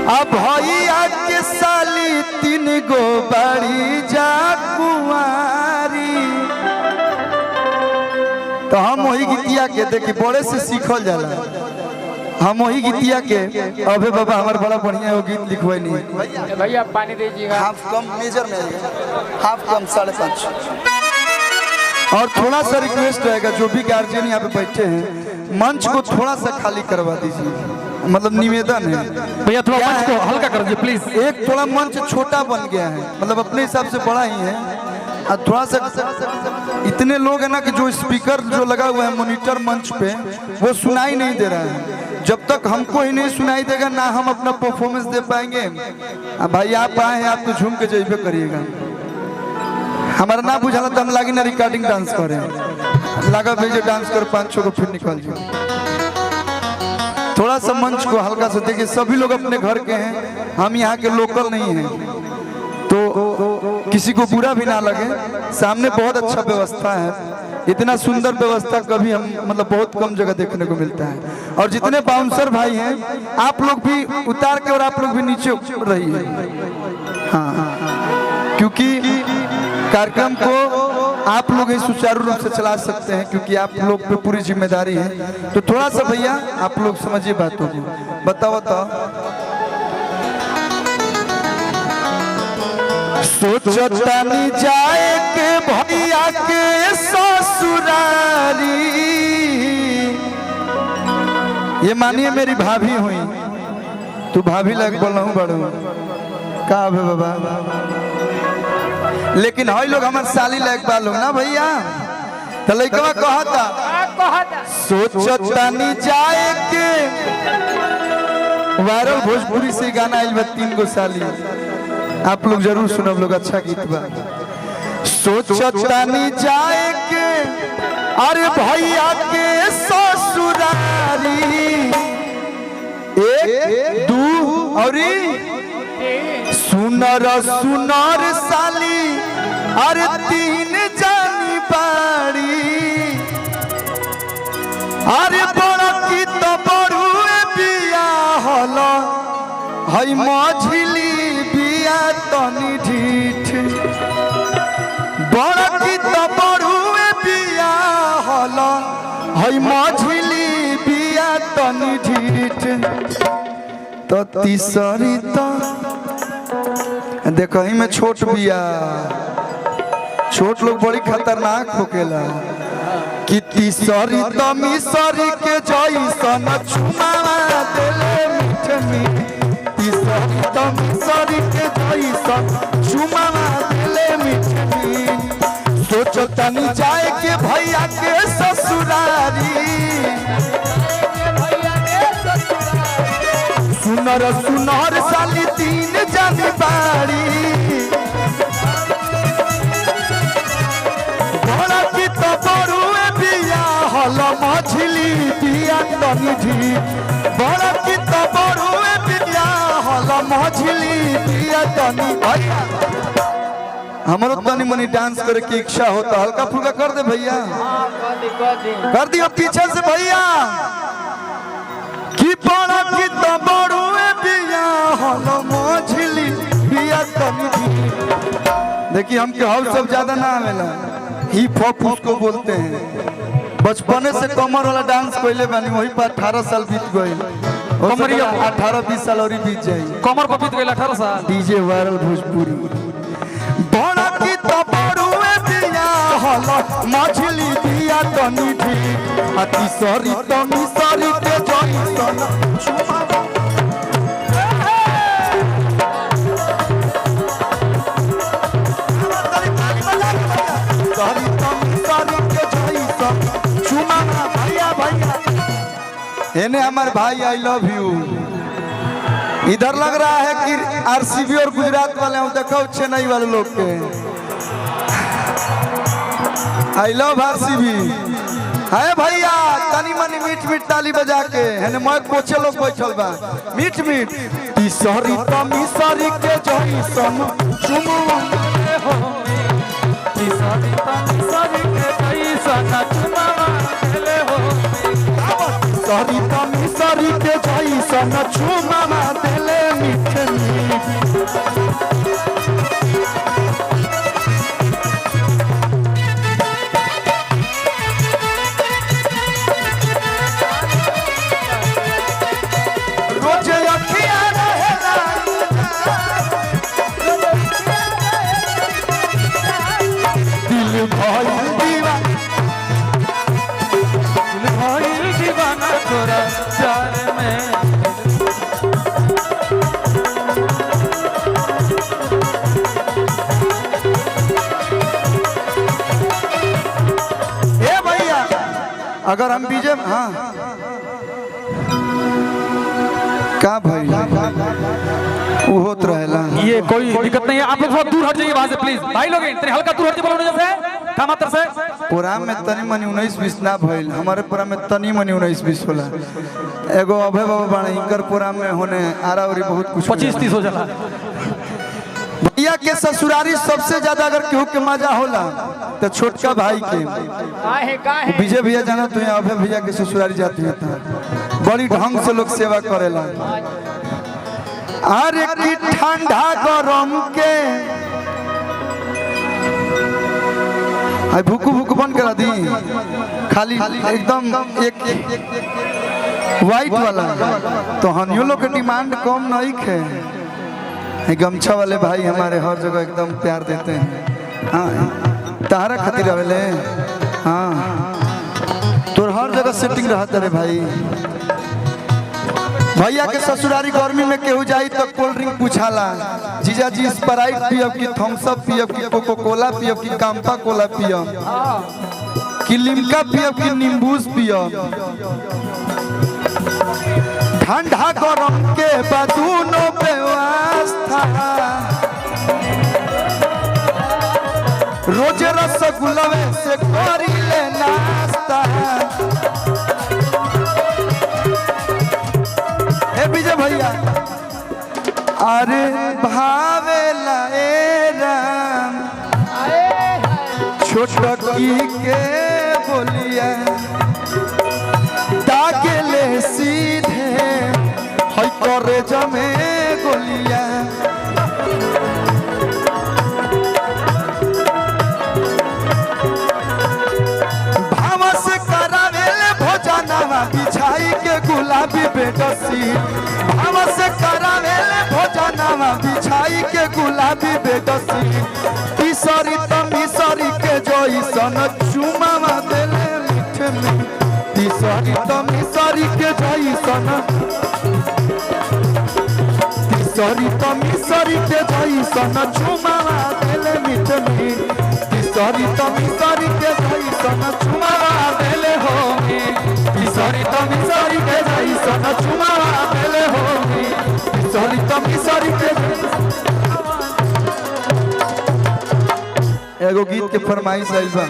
अब भैया के साली 3 गो बड़ी जा कुंवारी। तो हम वही गीतिया के देखी बड़े से सीखल जाला। हम वही गीतिया के अबे बाबा हमारे बड़ा बढ़िया वो गीत लिखवाई नहीं। भैया पानी दीजिएगा। हाफ कम मेजर में हाफ कम 5.5। और थोड़ा सा रिक्वेस्ट रहेगा जो भी गार्जियन यहाँ पे बैठे हैं मंच को थोड़ा सा खाली करवा दीजिए। मतलब निवेदन है भैया थोड़ा मंच को हल्का कर दीजिए प्लीज। एक थोड़ा मंच छोटा बन गया है, मतलब अपने हिसाब से बड़ा ही है। थोड़ा सा इतने लोग हैं ना कि जो स्पीकर जो लगा हुआ है मॉनिटर मंच पे वो सुनाई नहीं दे रहा है। जब तक हमको ही नहीं सुनाई देगा ना हम अपना परफॉर्मेंस दे पाएंगे। भाई आप आए हैं, आप तो झूम के जइबे करिएगा। हमारा ना बुझाला तो हम लागी ना रिकॉर्डिंग डांस करें, लगा भेजे डांस कर 5-6 को फिर निकल जाए। थोड़ा सा मंच को हल्का से देखिए। सभी लोग अपने घर के हैं, हम यहाँ के लोकल नहीं हैं, तो किसी को बुरा भी ना लगे। सामने बहुत अच्छा व्यवस्था है, इतना सुंदर व्यवस्था कभी हम मतलब बहुत कम जगह देखने को मिलता है। और जितने बाउंसर भाई हैं आप लोग भी उतार के और आप लोग भी नीचे रहिए। हाँ, क्योंकि कार्यक्रम को आप लोग ही सुचारू रूप से चला सकते हैं, क्योंकि आप लोग पे पूरी जिम्मेदारी है। तो थोड़ा सा भैया आप लोग समझिए बातों को। बताओ सोचतानी जाए के भैया के ससुरारी। ये मानिए मेरी भाभी हुई, तू भाभी लग बोल रहा हूँ बड़ो का है बाबा, लेकिन हई लोग हमारे साली लग बा लोग ना भैया। तो लड़का कहता सोचतानी जाए के वायरल भोजपुरी से गाना आइल बा 3 गो साली। आप लोग जरूर सुनब लोग, अच्छा गीत बा। सोचतानी जाए के अरे भैया के ससुरारी 1 2 और सुनर सुनर साली अरे 3 जानी बाड़ी। अरे बड़ा की तो बड़ुए बिया हलो हई मझिली तनी ढीठ। बड़ा की तो बड़ुए बिया हला हई मझिली बिया तनी ढीठ। तो तीसरी तो देखो ही में छोट बिया, छोट लोग बड़ी खतरनाक होकेला। कि तीसरी तो मिसरी के जैसन चुमा देले मीठ मीठ। तीसरी तो मिसरी के जैसन चुमा देले मीठ मीठ। सोचतानी जाए के भैया के ससुरारी। सुनर सुनर साली 3 जानी बाड़ी। बड़ा की तो बड़ुए बिया हल मछली बिया तनी ढीठ। बड़ा की तो बड़ुए बिया हल मछली बिया तनी। हमारो तनी मनी डांस करे की इच्छा होता, हल्का फुल्का कर दे भैया, कर दियो पीछे से भैया। की बड़ा की तो बड़ुए बिया हल मछली बिया तनी ढीठ। देखिए हमके हल सब ज्यादा ना आवेला, हिप हॉप उसको बोलते हैं। बचपने से कमर वाला डांस कोइले बानी, वही पर 18 साल बीत गए। कमरिया 18-20 साल और बीत जाए। कमर को बीत गए 18 साल। DJ viral Bhojpuri. बड़ा की तो बड़ुए बिया हला मछली बिया तनी ढीठ। अति सरी तो मिसरी के जैसन चुमा। एने हमारे भाई आई लव यू। इधर लग रहा है कि आरसीबी और गुजरात वाले हम देखो चेन्नई वाले लोग के। आई लव आरसीबी है भैया। तनी मनी मीठ मीठ ताली बजा के है मैं कोचे लोग बैठल बा मीठ मीठ। तीसरी तो मिसरी के जैसन चुमा हो। तीसरी तो मिसरी के जैसन चुमा देले हो। सरी तो मिसरी के जैसन चुमा देले मीठे मीठे। रोजे अखिया रहेला दिल भइल दीवाना, दिल भइल दीवाना तोरा प्यार में। ए भैया अगर हम बीजे हाँ का भाई वो होत रहेला। ये कोई दिक्कत नहीं है, आप लोग थोड़ा दूर हट जाइए वहां से प्लीज। भाई लोग इतने हल्का दूर हट जाइए बोलो जैसे का मात्र से। प्रोग्राम में तनी मनी 19-20 ना भइल, हमारे प्रोग्राम में तनी मनी 19-20 होला। एगो अभय बाबा बाणे इनकर प्रोग्राम में होने आरा उरी बहुत कुछ 25-30 हो जाला। भैया के ससुरारी सबसे ज्यादा अगर केहू के मजा होला तो छोटका भाई के। विजय भैया जाना तो यहाँ अभय भैया के ससुरारी जाती है बड़ी ढंग से लोग सेवा करेला। अरे की ठंडा गरम के आई भूकू भूकू बंद करा दी, खाली एकदम एक व्हाइट वाला। तो हनियो लोग के डिमांड कम नहीं है। गमछा वाले भाई हमारे हर जगह एकदम प्यार देते हैं। हाँ तारा खातिर आवेले। हाँ तो हर जगह सेटिंग रहता रे भाई। भैया के ससुरारी गर्मी में केहू जाई तो कोल्ड ड्रिंक पूछाला, जीजा जी स्प्राइट पियब कि थम्स अप पियब कि कोको कोला पियब कि काम्पा कोला पियब कि लिम्का पियब कि नींबूस पियब। ठंडा गरम के बदूनो व्यवस्था, रोज रसगुल्ला से करी ले नाश्ता। ए विजय भैया अरे भावेला ए राम छोटकी के बोलिया ताकेले सीधे है करे जमे गोलिया। भाव से करावेले भोजनवा बिछाई के गुलाबी बेडसी, भाव से करावेले भोजनवा बिछाई के गुलाबी बेडसी। तीसरी तो मिसरी के जइसन चुमावा देले मीठे में, तीसरी तो मिसरी के जइसन, तीसरी तो मिसरी के जइसन चुमावा देले मीठे में, तीसरी तो मिसरी के जइसन चुमावा देले हो में, तीसरी तो मिसरी के जइसन चुमावा देले हो में, तीसरी तो मिसरी के। एगो गीत के फरमाइश आइल बा।